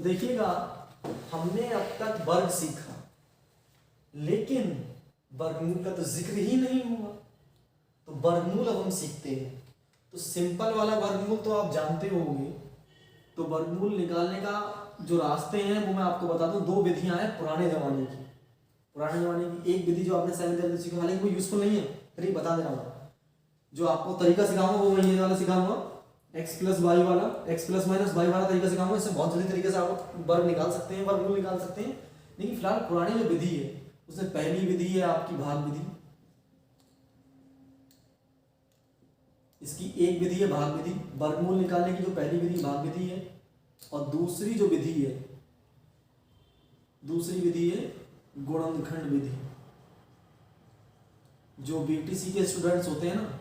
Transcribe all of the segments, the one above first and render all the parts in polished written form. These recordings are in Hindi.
तो देखिएगा, हमने अब तक वर्ग सीखा, लेकिन वर्गमूल का तो जिक्र ही नहीं हुआ। तो वर्गमूल अब हम सीखते हैं। तो सिंपल वाला वर्गमूल तो आप जानते होंगे। तो वर्गमूल निकालने का जो रास्ते हैं वो मैं आपको बता दूं। दो विधियां हैं पुराने ज़माने की। पुराने ज़माने की एक विधि जो आपने 7th में सीखा, हालांकि वो यूजफुल नहीं है, फिर ये बता दे रहा हूँ। जो आपको तरीका सिखाऊंगा वो मैं ये वाला सिखाऊंगा, x प्लस वाई वाला, x प्लस माइनस वाई वाला तरीका सिखाऊंगा। इससे बहुत जल्दी तरीके से आप वर्ग निकाल सकते हैं, वर्गमूल निकाल सकते हैं। लेकिन फिलहाल पुरानी जो विधि है उसमें पहली विधि है आपकी भाग विधि। इसकी एक विधि है भाग विधि, वर्गमूल निकालने की जो पहली विधि भाग विधि है। और दूसरी जो विधि है, दूसरी विधि है गुणनखंड विधि। जो बीटीसी के स्टूडेंट्स होते हैं ना,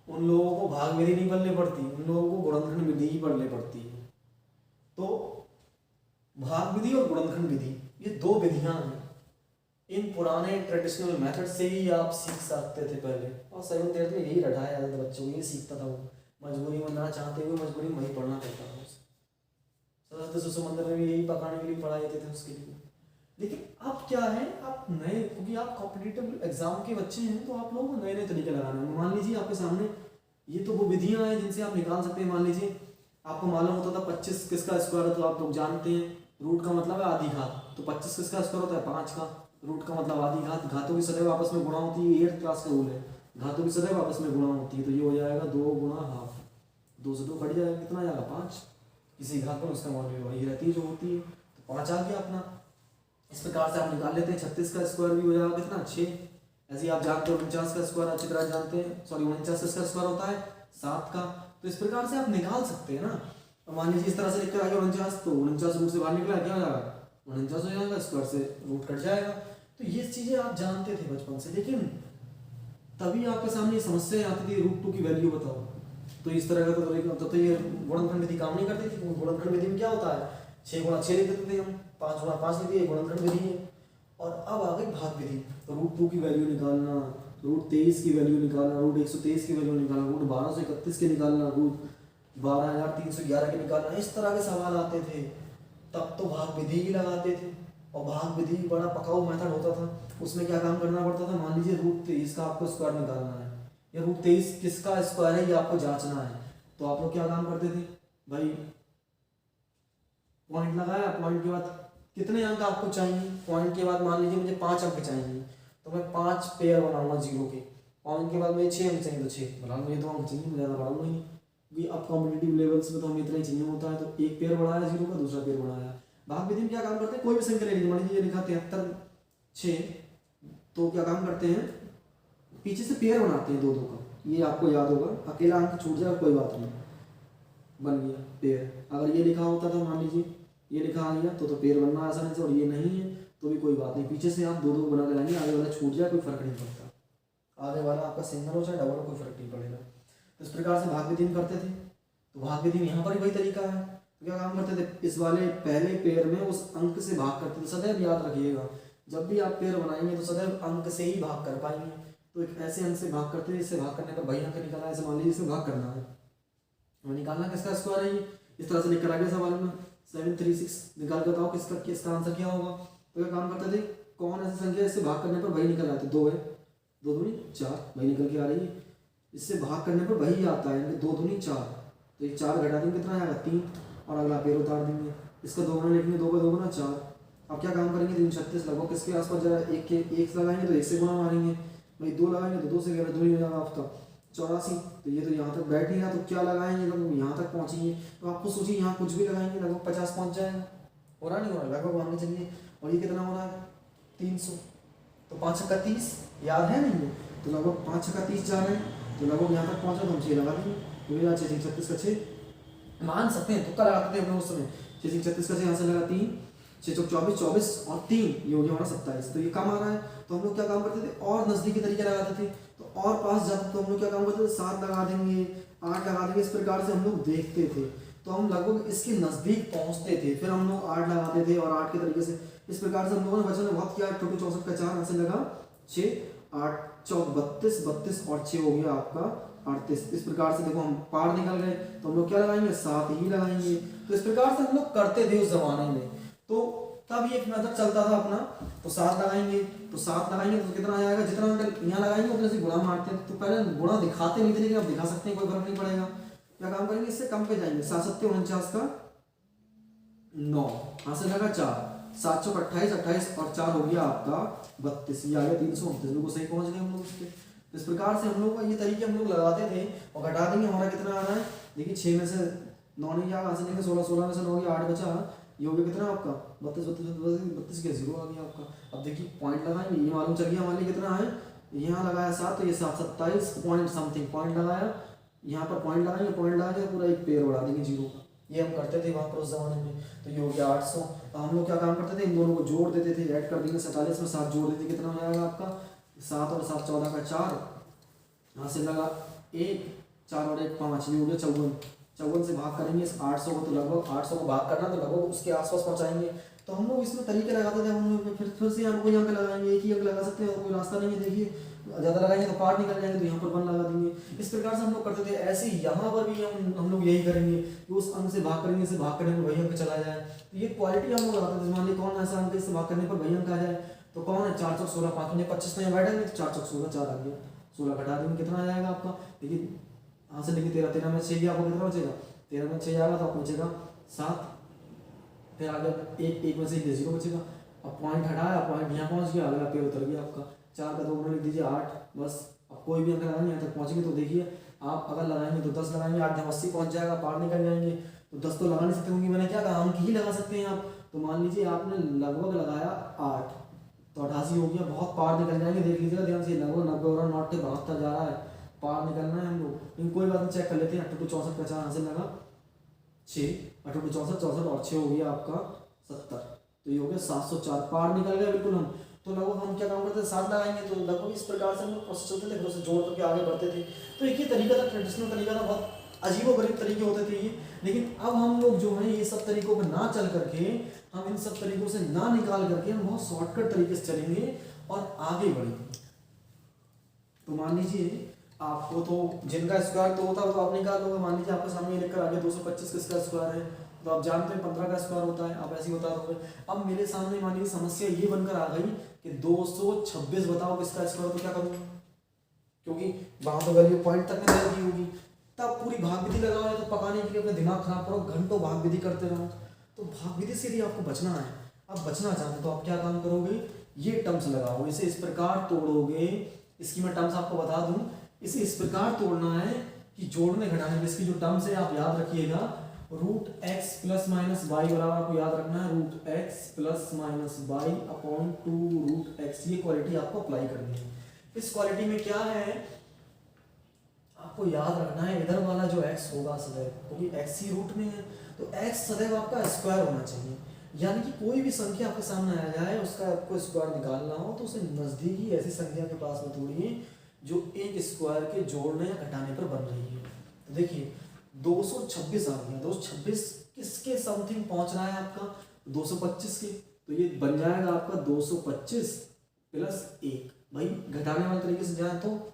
उन लोगों को भाग विधि नहीं पढ़नी पड़ती, उन लोगों को गुणनखंड विधि ही पढ़नी पड़ती है। तो भाग विधि और गुणनखंड विधि ये दो विधियां हैं। इन पुराने ट्रेडिशनल मेथड से ही आप सीख सकते थे पहले। और 7th 8th में यही रटाया जाता था बच्चों को, ये सीखता था वो। मजबूरी में ना चाहते हुए मजबूरी में वही पढ़ना पड़ता था उसे। सरस्वती शिशु मंदिर में भी यही पकाने के लिए पढ़ाए जाते थे उसके लिए। लेकिन अब क्या है, आप नए, क्योंकि आप कॉम्पिटिटिव एग्जाम के बच्चे हैं, तो आप लोगों को नए नए तरीके लगाने हैं। मान लीजिए आपके सामने ये तो वो विधियां हैं जिनसे आप निकाल सकते हैं। मान लीजिए आपको मालूम होता था 25 किसका स्क्वायर है, तो आप लोग जानते हैं रूट का मतलब है आधी घात। तो 25 किसका स्क्वायर होता है, 5 का। रूट का मतलब आधी घात। घातों की सदैव आपस में गुणा होती है, 8th क्लास का रूल है। घातों की सदैव आपस में गुणा होती है, तो ये हो जाएगा 2 गुणा हाफ। 2 से 2 कट जाएगा, कितना आ जाएगा 5। किसी घात पर उसका मान वही रहती है जो होती है, तो 5 आ गया अपना। इस प्रकार से आप निकाल लेते हैं। 36 का स्क्वायर भी हो जाएगा कितना, 6। ऐसे ही आप जानते हो 49 का स्क्वायर अच्छी तरह जानते हैं, सॉरी 49 का स्क्वायर होता है 7 का। तो इस प्रकार से आप निकाल सकते हैं ना। तो मान लीजिए इस तरह से लिख कर आ गया 49, तो 49 रूट से बाहर निकला, क्या हो जाएगा 49 हो जाएगा, स्क्वायर से रूट कट जाएगा। तो ये चीजें आप जानते थे बचपन से, लेकिन तभी आपके सामने समस्या आती थी रूट 2 की वैल्यू बताओ। तो इस तरह का तो ये गुणनखंड विधि काम नहीं करती थी। गुणनखंड विधि में क्या होता है, 6 गुणा 6 लिख देते थे हम, 5 गुणा 5 लिख दिए, गुणनखंड विधि है। और अब आ गई भाग विधि। तो रूट 2 की वैल्यू निकालना, रूट 23 की वैल्यू निकालना, रूट 123 की वैल्यू निकालना, रूट 1231 के निकालना, रूट 12311 के निकालना, इस तरह के सवाल आते थे। तब तो भाग विधि ही लगाते थे। और भाग विधि बड़ा पकाऊ मेथड होता था। उसमें क्या काम करना पड़ता था, मान लीजिए रूट 23 का आपको स्क्वायर निकालना है, या रूट 23 किसका स्क्वायर है ये आपको जांचना है। तो आप लोग क्या काम करते थे भाई, पॉइंट लगाया, पॉइंट के बाद कितने अंक आपको चाहिए। पॉइंट के बाद मान लीजिए मुझे 5 अंक चाहिए, तो मैं 5 पेयर बनाऊंगा 0 के। पॉइंट के बाद मुझे 6 अंक चाहिए, तो 6 बना, मुझे 2 अंक चाहिए, मैं ज़्यादा बढ़ाऊंगा ही। क्योंकि अब कॉम्पिटिटिव लेवल्स में तो हमें इतना ही चाहिए होता है। तो एक पेयर बढ़ाया 0 का, दूसरा पेयर बढ़ाया। भाग विधि में क्या काम करते हैं, कोई भी संख्या ले लीजिए, मान लीजिए लिखा 73 6, तो क्या काम करते हैं, पीछे से पेयर बनाते हैं 2 2 का। ये आपको याद होगा, अकेला अंक छूट जाए कोई बात नहीं, बन गया पेयर। अगर ये लिखा होता था, मान लीजिए ये लिखा आ गया, तो पेयर बनना आसानी से, और ये नहीं है तो भी कोई बात नहीं, पीछे से आप 2 2 बना के लाएंगे, आगे वाला छूट जाए कोई फर्क नहीं पड़ता। आगे वाला आपका सिंगल हो चाहे डबल हो, कोई फर्क नहीं पड़ेगा। तो इस प्रकार से भाग विधि में करते थे। तो भाग विधि में यहाँ पर भी वही तरीका है। तो क्या काम करते थे, इस वाले पहले पेयर में उस अंक से भाग करते थे। सदैव याद रखिएगा, जब भी आप पेयर बनाएंगे तो सदैव अंक से ही भाग कर पाएंगे। तो एक ऐसे अंक से भाग करते हैं, इससे भाग करने पर वही अंक निकालना है। ऐसे मान लीजिए इससे भाग करना है, हमें निकालना किसका स्क्वायर है, ये इस तरह से लिख कर आ गया सवाल में 736। निकाल कर बताओ किसका आंसर क्या होगा। तो क्या काम करते थे, कौन ऐसी संख्या इससे भाग करने पर वही निकल आते, 2 है, 2 दूनी 4 वही निकल के आ रही है। इससे भाग करने पर वही आता है, 2 दूनी 4, तो ये 4 घटा देंगे, कितना आएगा 3, और अगला पेड़ उतार देंगे। इसका 2 गुना लिखेंगे, 2 का 2 गुना 4। अब क्या काम करेंगे, 336 लगभग किसके आसपास जाए, 1 लगाएंगे तो 1 से गुणा मारेंगे, भाई 2 लगाएंगे तो 2 से 2 ही हो जाएगा आपका 84। तो ये तो यहाँ तक बैठ नहीं रहा, तो क्या लगाएंगे, लगभग यहाँ तक पहुँचेंगे। तो आपको सोचिए यहाँ कुछ भी लगाएंगे लगभग 50 पहुँच जाएगा, हो रहा नहीं हो रहा, लगभग मान के चलिए। और ये कितना हो रहा है 300, तो 5 छक्का 30 याद है नहीं, तो लगभग 5 छक्का 30 जा रहे हैं, तो लगभग यहाँ तक पहुँचा, तो हम 6 लगा देंगे, तो मेरा 6 36 का 6 मान सकते हैं, तुक्का लगाते थे अपने उस समय। 6 36 का 6 यहाँ से लगा 3, 6 चौक 24, 24 और 3 ये हो गया हमारा 27। तो ये कम आ रहा है, तो हम लोग क्या काम करते थे, और नजदीकी तरीके लगाते थे। तो और पास जाते तो हम लोग क्या काम करते थे, 7 लगा देंगे, 8 लगा देंगे, इस प्रकार से हम लोग देखते थे। तो हम लगभग इसके नजदीक पहुंचते थे, फिर हम लोग 8 लगाते थे, और 8 के तरीके से इस प्रकार से हम लोगों ने बच्चों ने बहुत किया। 2 64 का 4 ऐसे लगा 6 8 चौक 32 32 और 6 हो गया आपका 38। इस प्रकार से देखो हम पार निकल गए, तो हम लोग क्या लगाएंगे, 7 ही लगाएंगे। तो इस प्रकार से हम लोग करते थे उस जमाने में। तो तब ये मेथड चलता था अपना। तो 7 लगाएंगे, तो 7 लगाएंगे तो कितना आ जाएगा, जितना अंक यहाँ लगाएंगे उतने से गुणा मारते हैं। तो पहले गुणा दिखाते नहीं थे, लेकिन अब दिखा सकते हैं, कोई फर्क नहीं पड़ेगा। क्या काम करेंगे, इससे कम पे जाएंगे। 7 7 49 का 9, यहाँ से लगा 4, 7 चौक 28, 28 और 4 हो गया आपका 32, ये आ गया 329। बिल्कुल सही पहुंच गए हम लोग उसके। तो इस प्रकार से हम लोग का ये तरीके हम लोग लगाते थे। और घटा देंगे, हमारा कितना आ रहा है, देखिए 6 में से 9 नहीं जाएगा, यहाँ से लेंगे 16, 16 में से 9 गया 8 बचा, ये हो गया कितना आपका 32, 32, 32 के 0 आ गया आपका। अब देखिए पॉइंट लगाएंगे, ये मालूम चल गया हमारे लिए कितना है, यहाँ लगाया 7, तो ये 7 27 पॉइंट समथिंग पॉइंट लगाया, यहाँ पर पॉइंट लगाएंगे, पॉइंट लगा के पूरा एक पेड़ बढ़ा देंगे 0 का। ये हम करते थे वहाँ पर उस जमाने में। तो ये हो गया 800। तो हम लोग क्या काम करते थे, इन दोनों को जोड़ देते थे, ऐड कर देंगे 47 में 7 जोड़ देते, कितना हो जाएगा आपका 7 और 7 14 का 4, यहाँ से लगा 1, 4 और 1 5, ये हो गया 54। 54 से भाग करेंगे इस 800 को, तो लगभग 800 को भाग करना, तो लगभग उसके आसपास पहुँचाएंगे। तो हम लोग इसमें तरीके लगाते थे। हम लोग फिर से यहाँ कोई अंक लगाएंगे, एक ही अंक लगा सकते हैं, कोई रास्ता नहीं है। देखिए ज़्यादा लगाएंगे तो पार निकल जाएंगे, तो यहाँ पर 1 लगा देंगे। इस प्रकार से हम लोग करते थे। ऐसे ही यहाँ पर भी हम लोग यही करेंगे कि उस अंक से भाग करेंगे, इससे भाग करने पर वही अंक चला जाए। तो ये क्वालिटी हम लोग लगाते थे। मान लीजिए कौन ऐसा अंक इससे भाग करने पर वही अंक आ जाए, तो कौन है 4 चौक 16, 5 में 25 में बैठेंगे तो 4 चौक 16, 4 आ गया, 16 घटा देंगे, कितना आ जाएगा आपका, देखिए यहाँ से लेके 13, 13 में 6 गया, आपको कितना बचेगा, 13 में 6 जाएगा तो आपको बचेगा 7, फिर आ गया 1 में से 0 बचेगा। अब पॉइंट हटाया, पॉइंट यहाँ पहुँच गया, अगला पेड़ उतर गया आपका। 4 का 2 गुना लिख दीजिए 8, बस। अब कोई भी अंक लगाएंगे यहाँ तक पहुँचेंगे, तो देखिए आप अगर लगाएंगे तो 10 लगाएंगे, 8 10 80 पहुँच जाएगा, पार निकल जाएंगे। तो 10 तो लगा नहीं सकते होंगे, मैंने क्या कहा, अंक ही लगा सकते हैं आप। तो मान लीजिए आपने लगभग लगाया 8, तो 88 हो गया, बहुत पार निकल जाएंगे। देख लीजिएगा ध्यान से, लगभग 90 और 90 बढ़ता जा रहा है, पार निकलना है हम लोग। लेकिन कोई बात नहीं, चेक कर लेते हैं। 8 2 64 का 4 यहाँ से लगा 6, 8 2 64, 64 और 6 हो गया आपका 70, तो ये हो गया 704, पार निकल गया बिल्कुल हम। तो लगभग हम क्या काम करते थे, 7 लगाएंगे, तो लगभग इस प्रकार से हम लोग प्रोसेस चलते थे, फिर उसे जोड़ करके आगे बढ़ते थे। तो एक ही तरीका था, ट्रेडिशनल तरीका था, बहुत अजीबोगरीब तरीके होते थे ये। लेकिन अब हम लोग जो है ये सब तरीकों पर ना चल करके, हम इन सब तरीकों से ना निकाल करके हम बहुत शॉर्टकट तरीके से चलेंगे और आगे बढ़ेंगे। तो मान लीजिए आपको तो जिनका स्क्वायर तो होता है तो आप निकाल लोगे। मान लीजिए आपके सामने लेकर आ गया 225 किसका स्क्वायर है, तो आप जानते हैं 15 का स्क्वायर होता है, आप ऐसे ही बता दोगे। अब मेरे सामने मान लीजिए समस्या ये बनकर आ गई कि 226 बताओ किसका स्क्वायर, तो क्या करूँगा, क्योंकि वहाँ तो वैल्यू पॉइंट तक में दे दी होगी। तब पूरी भाग विधि लगाओ, या तो पकाने के लिए अपना दिमाग खराब करो, घंटों भाग विधि करते रहो। तो भाग विधि से यदि आपको बचना है, अब बचना चाहते हो, तो आप क्या काम करोगे, ये टर्म्स लगाओगे, इसे इस प्रकार तोड़ोगे। इसकी मैं टर्म्स आपको बता दूं, इसे इस प्रकार तोड़ना है कि जोड़ने घटाने में इसकी जो टर्म्स है आप याद रखिएगा। Root X plus minus Y बराबर आपको याद रखना है root X plus minus Y upon 2 root X. ये क्वालिटी आपको अप्लाई करनी है। इस क्वालिटी में क्या है आपको याद रखना है, इधर वाला जो x होगा सदैव, क्योंकि x ही रूट में है, तो x सदैव आपका स्क्वायर होना चाहिए। यानी कि कोई भी संख्या आपके सामने आ जाए, उसका आपको स्क्वायर निकालना हो, तो उसे नज़दीकी ऐसी संख्या के पास में तोड़िए जो एक स्क्वायर के जोड़ने या घटाने पर बन रही है। तो देखिए 226 आ गया, 226 किसके समथिंग पहुंच रहा है आपका, 225 के, तो ये बन जाएगा आपका 225 प्लस 1। भाई घटाने वाले तरीके से जाए तो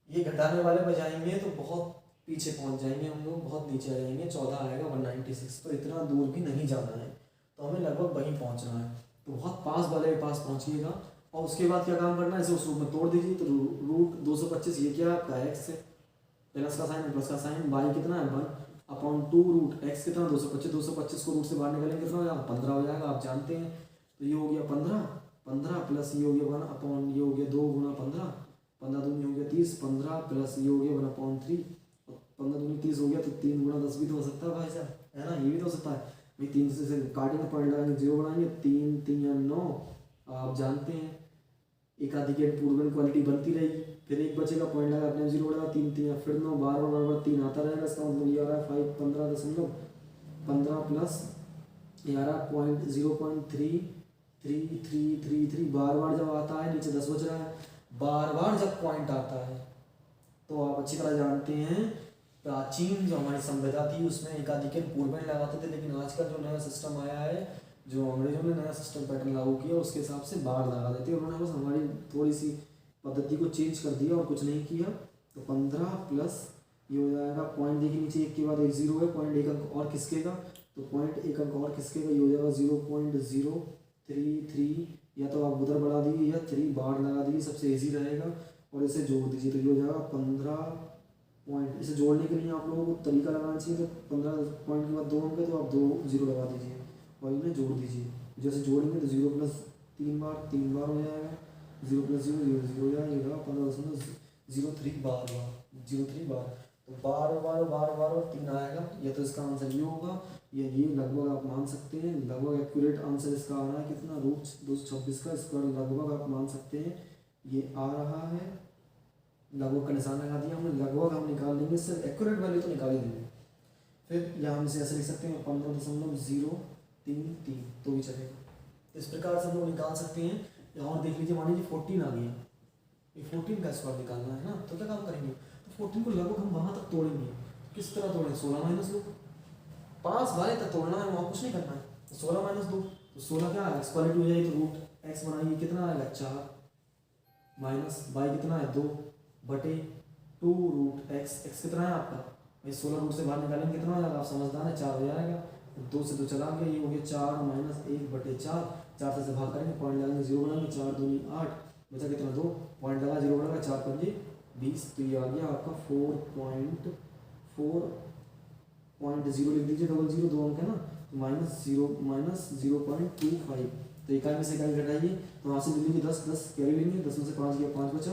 ये घटाने वाले पर जाएंगे तो बहुत पीछे पहुंच जाएंगे हम लोग, बहुत नीचे आ जाएंगे, 14 आएगा 196। तो इतना दूर भी नहीं जाना है, तो हमें लगभग वहीं पहुंचना है। तो बहुत पास वाले के पास पहुंचिएगा, और उसके बाद क्या काम करना है, इसे उस रूप में तोड़ दीजिए। तो रूट 225 ये क्या है आपका एक्स है, प्लस का साइन प्लस का साइन, वाई कितना है 1 अपॉन 2 रूट एक्स कितना 225, 225 को रूट से बाहर निकालेंगे कितना हो जाएगा 15 हो जाएगा, आप जानते हैं। तो ये हो गया 15, 15 प्लस ये हो गया 1 अपॉन ये हो गया 2 गुना 15, 15 दूनी हो गया 30, 15 प्लस ये हो गया 1 अपॉन 3, 15 दूनी 30 हो गया, तो 3 गुना 10 भी तो हो सकता है भाई साहब, है ना, ये भी तो हो सकता है भाई। 3 से काटेंगे, पॉइंट लगाएंगे, 0 बनाएंगे, 3 3 या 9, आप जानते हैं एक आधी की पूर्वन क्वालिटी बनती रहेगी, फिर एक बचेगा, पॉइंट लगा अपने 0 बढ़ेगा, 3 3 या फिर 9, बार बार 3 आता रहेगा। इसका मतलब ये आ रहा है 5 15 प्लस 11.0.3333 बार बार जब आता है, नीचे 10 बच रहा है, बार बार जब पॉइंट आता है, तो आप अच्छी तरह जानते हैं प्राचीन जो हमारी संविधा थी उसमें एकाधिक पूर्वन लगाते थे, लेकिन आजकल जो नया सिस्टम आया है, जो अंग्रेजों ने नया सिस्टम पैटर्न लागू किया, उसके हिसाब से बार लगा देते हैं। उन्होंने बस हमारी थोड़ी सी पद्धति को चेंज कर दिया और कुछ नहीं किया। तो 15 प्लस ये हो जाएगा पॉइंट देखिए नीचे एक के बाद एक जीरो है, पॉइंट एक अंक और खिसकेगा, तो पॉइंट एक अंक और खिसकेगा, ये हो जाएगा 0.033, या तो आप उधर बढ़ा दीजिए या 3 बार लगा दीजिए, सबसे ईजी रहेगा, और इसे जोड़ दीजिए, तो ये हो जाएगा 15 पॉइंट। इसे जोड़ने के लिए आप लोगों को तरीका लगाना चाहिए, तो 15 पॉइंट के बाद 2 अंक है तो आप 2 जीरो लगा दीजिए और इन्हें जोड़ दीजिए। जैसे जोड़ेंगे तो 0 प्लस 3 बार हो जाएगा, 0 प्लस 0 0 0 हो जाएगा, ये होगा 15.03 बार, तो बार और 3 आएगा, या तो इसका आंसर ये होगा, या ये लगभग आप मान सकते हैं, लगभग एक्यूरेट आंसर इसका आ रहा है कितना, √226 का स्क्वायर लगभग आप मान सकते हैं ये आ रहा है। लगभग का निशान लगा दिया हमने, लगभग हम निकाल लेंगे, सिर्फ एक्यूरेट वैल्यू तो निकाल ही लेंगे। फिर यहाँ हम इसे ऐसे लिख सकते हैं 15.033 तो भी चलेगा। इस प्रकार से हम लोग निकाल सकते हैं। यहाँ देख लीजिए, मान लीजिए 14 आ गया, ये 14 का स्क्वायर निकालना है ना, तो क्या काम करेंगे, तो 14 को लगभग हम वहाँ तक तोड़ेंगे। किस तरह तोड़ें, 16 माइनस 2, 5 वाले तक तोड़ना है, वहाँ कुछ नहीं करना है। तो 16 माइनस 2, तो 16 क्या है, स्क्वायर हो जाएगी, तो √x बनाइए, कितना आएगा 4, माइनस बाई कितना है 2 बटे 2 √x कितना है आपका, भाई 16 रूट से बाहर निकालेंगे कितना हो जाएगा, आप समझदार है, 4 हो जाएगा, 2 से 2 चला गया, ये हो गया 4 माइनस 1 बटे 4, 4 से भाग करेंगे, पॉइंट लगाएंगे, 0 बनाएंगे, 4 दूनी 8, बचा कितना 2, पॉइंट लगा 0 बनाएगा, 4 पंजे 20, तो ये आ गया आपका 4.0 लिख दीजिए, 00 2 अंक है ना, तो -0.25, तो इकाई में से इकाई घटाइए, तो वहाँ से ले लीजिए 10 कैरी लेंगे, 10 में से 5 गया 5 बचा,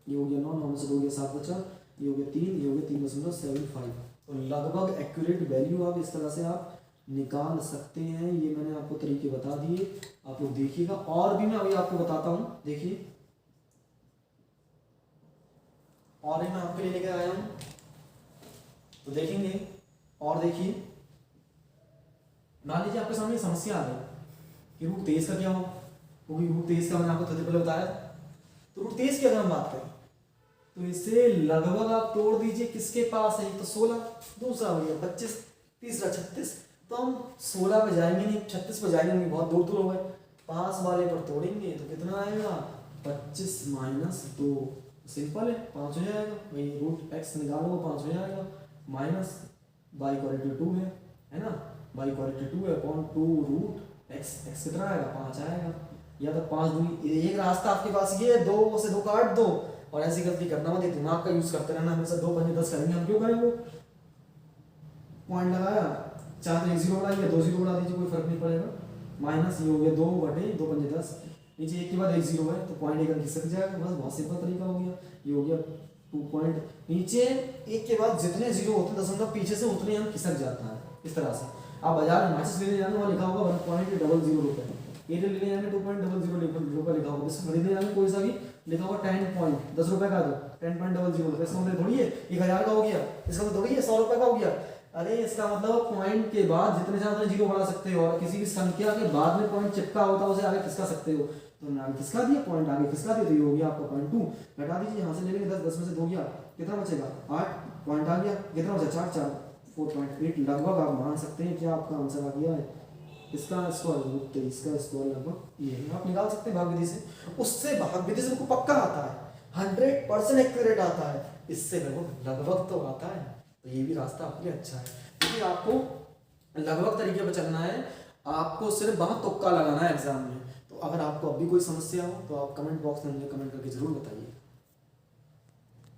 ये हो गया 9, 9 में से 2 गया 7 बचा, ये हो गया 3, ये हो गया 3.75। तो लगभग एक्यूरेट वैल्यू आप इस तरह से आप निकाल सकते हैं। ये मैंने आपको तरीके बता दिए, आप लोग देखिएगा, और भी मैं अभी आपको बताता हूँ, देखिए और भी मैं आपके लिए लेकर आया हूँ, तो देखेंगे और देखिए, मान लीजिए आपके सामने समस्या आ गई कि √23 का क्या हो, क्योंकि √23 का मैंने आपको थोड़ी पहले बताया, तो √23 की अगर हम बात करें तो इसे लगभग आप तोड़ दीजिए, किसके पास है, तो 16, दूसरा हो गया 25, तीसरा 36, तो हम 16 पे जाएंगे नहीं, 36 पे जाएंगे नहीं, बहुत दूर दूर हो गए, 5 वाले पर तोड़ेंगे तो कितना आएगा, 25 माइनस 2, सिंपल है, 5 हो जाएगा, वही √x निकालो 5 हो जाएगा, माइनस बाई क्वालिटी 2 है ना, बाई क्वालिटी 2 है अपॉन 2 √x, x कितना आएगा 5 आएगा, या तो 5 दूनी, एक रास्ता आपके पास ये 2 से 2 काट दो, और ऐसी गलती करना मत, दिमाग का यूज करते रहना हमेशा, 2 पंजे 10 करेंगे, हम क्यों करेंगे, पॉइंट लगाया, 4 1 0 बढ़ाइए, 2 0 बढ़ा दीजिए, कोई फर्क नहीं पड़ेगा, माइनस ये हो गया 2 बटे 2 पंजे 10, नीचे एक के बाद 1 0 है, तो पॉइंट एक खिसक जाएगा, बस बहुत सिंपल तरीका हो गया, ये हो गया 2 पॉइंट, नीचे एक के बाद जितने जीरो होते हैं दशमलव पीछे से उतने हम खिसक जाता है, इस तरह से। आप बाजार में माचिस लेने जाने वहाँ लिखा होगा 1.00 रुपये, ये लेने जाने 2.00 रुपये लिखा होगा, इसको खरीदने जाने कोई सा भी लिखा होगा 10 रुपये का, दो 10.00 रुपये, इसका मतलब थोड़ी है 1000 का हो गया, इसका मतलब थोड़ी है 100 रुपये का हो गया, अरे इसका मतलब पॉइंट के बाद जितने ज्यादा जीरो बढ़ा सकते हो, और किसी भी संख्या के बाद में पॉइंट चिपका होता है उसे आगे खिसका सकते हो, तो आगे खिसका दिया, पॉइंट आगे खिसका दिया, तो ये हो गया आपका 0.2, घटा दीजिए, यहाँ से ले लेंगे 10, 10 में से 2 गया, कितना बचेगा 8, पॉइंट आ गया, कितना बचा 4 4.8, लगभग आप मान सकते हैं क्या आपका आंसर आ गया है, इसका स्क्वायर √23 का स्क्वायर लगभग ये है, आप निकाल सकते हैं भाग विधि से, उससे भाग विधि से आपको पक्का आता है, 100% एक्यूरेट आता है, इससे लगभग तो आता है, तो ये भी रास्ता आपके लिए अच्छा है, क्योंकि आपको लगभग तरीके पर चलना है, आपको सिर्फ वहाँ तुक्का लगाना है एग्जाम में। तो अगर आपको अभी कोई समस्या हो तो आप कमेंट बॉक्स में मुझे कमेंट करके जरूर बताइए।